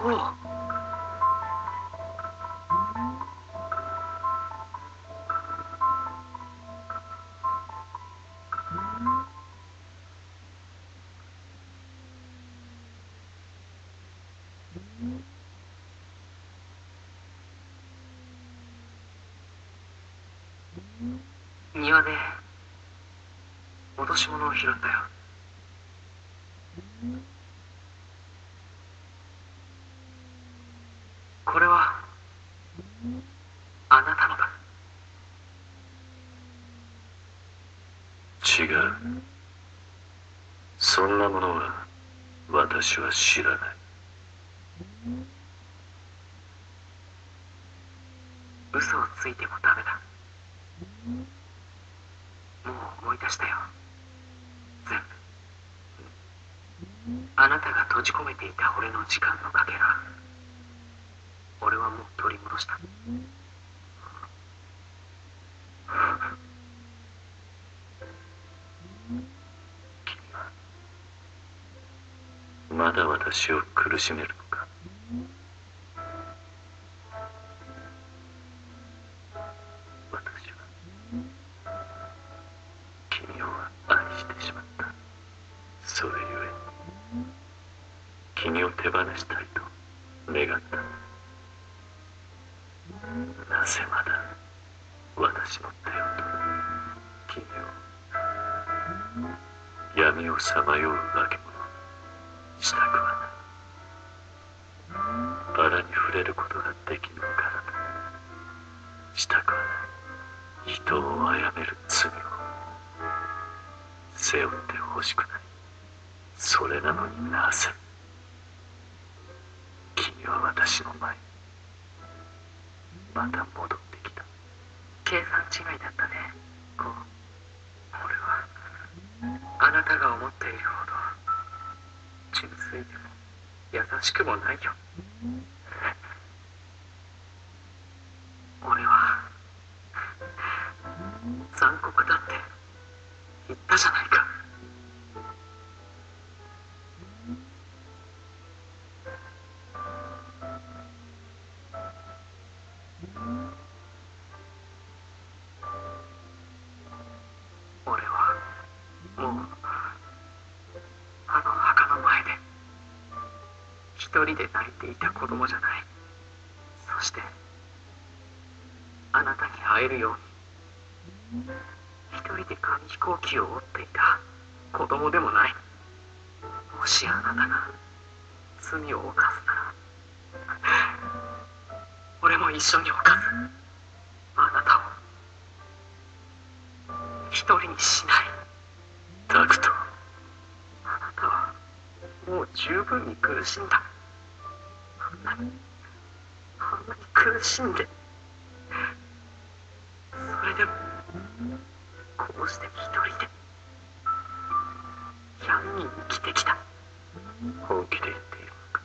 こう。庭で落とし物を拾ったよ。これはあなたのだ。違う。そんなものは私は知らない。嘘をついてもダメだ。もう思い出したよ、全部。あなたが閉じ込めていた俺の時間のかけら、俺はもう取り戻した。君はまだ私を苦しめるのか。私は君を愛してしまった。それゆえに君を手放したいと願った。なぜまだ私の手を取り、君を闇をさまよう化け物にしたくはない。バラに触れることができぬからだ。したくはない。人を殺める罪を背負ってほしくない。それなのになぜ君は私の前にまた戻ってきた。計算違いだったね、こう。俺はあなたが思っているほど純粋でも優しくもないよ。俺は残酷だって言ったじゃないか。俺はもうあの墓の前で一人で泣いていた子供じゃない。そしてあなたに会えるように一人で紙飛行機を折っていた子供でもない。もしあなたが罪を犯すなら俺も一緒に犯す。あなたを一人にしない。タクト。あなたはもう十分に苦しんだ。あんなに苦しんで、それでもこうして一人で闇に生きてきた。本気で言っているのか。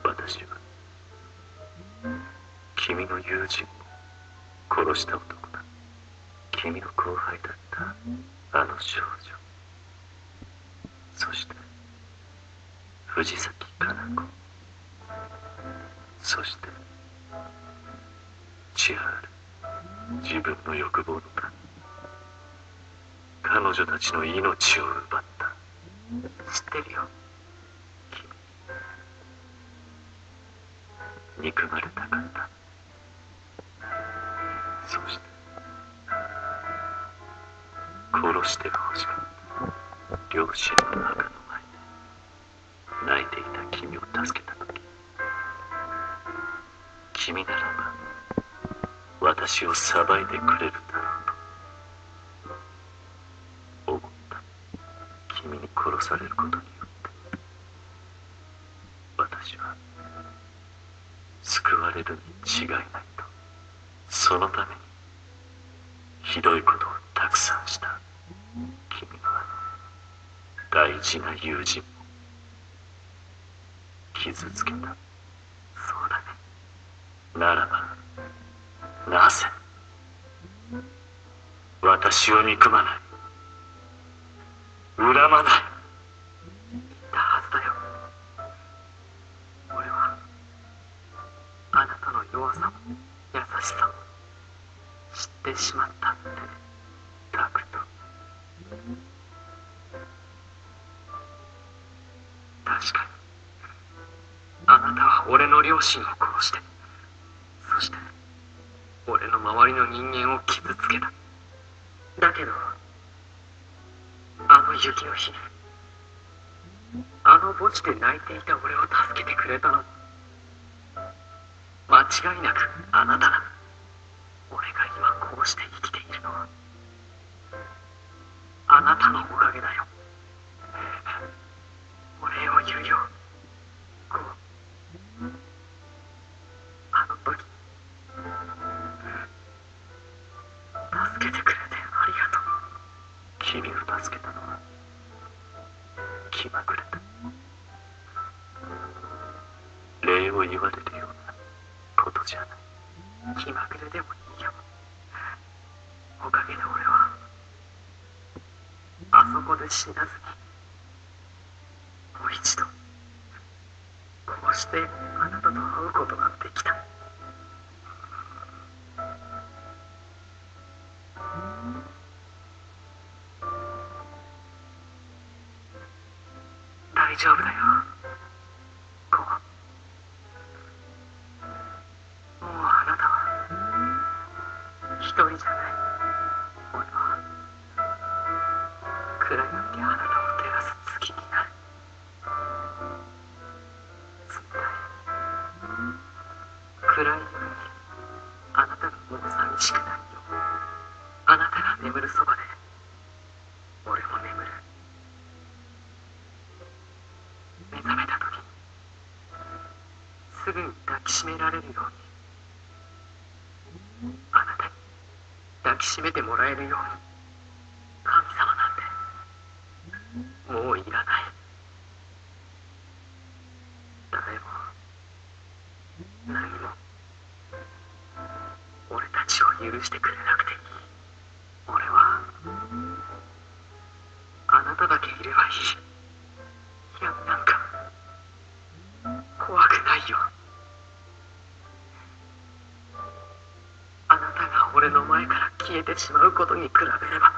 私は君の友人を殺した男だ。君の後輩だったあの少女、そして藤崎加奈子、そして千春。自分の欲望のため彼女たちの命を奪った。知ってるよ。憎まれたかった。そして殺してほしかった。両親の墓の前で泣いていた君を助けた時、君ならば私を裁いてくれるだろうと思った。君に殺されることによって私は救われるに違いないと。そのためにひどいことをたくさんした。君は大事な友人も傷つけた。そうだね。ならばなぜ私を憎まない、恨まない。言ったはずだよ。弱さも優しさも知ってしまったって。タクト。確かにあなたは俺の両親を殺して、そして俺の周りの人間を傷つけた。だけどあの雪の日にあの墓地で泣いていた俺を助けてくれたの、間違いなくあなただ。俺が今こうして生きているのはあなたのおかげだよ。お礼を言うよ。こうあの時助けてくれてありがとう。君を助けたのは気まぐれだ。礼を言われるようなことじゃない。気まぐれでもいいよ。おかげで俺はあそこで死なずにもう一度こうしてあなたと会うことができた。大丈夫だよ。こうもうあなたは一人じゃない。俺は暗闇であなたを照らす月になる。冷たい暗い夜にあなたがもう寂しくないよ。あなたが眠るそばで俺も眠る。目覚めた時にすぐに抱きしめられるように、あなたに抱きしめてもらえるように。神様なんてもういらない。誰も何も俺たちを許してくれなくていい。俺はあなただけいればいい。いや、なんか怖くないよ。あなたが俺の前から消えてしまうことに比べれば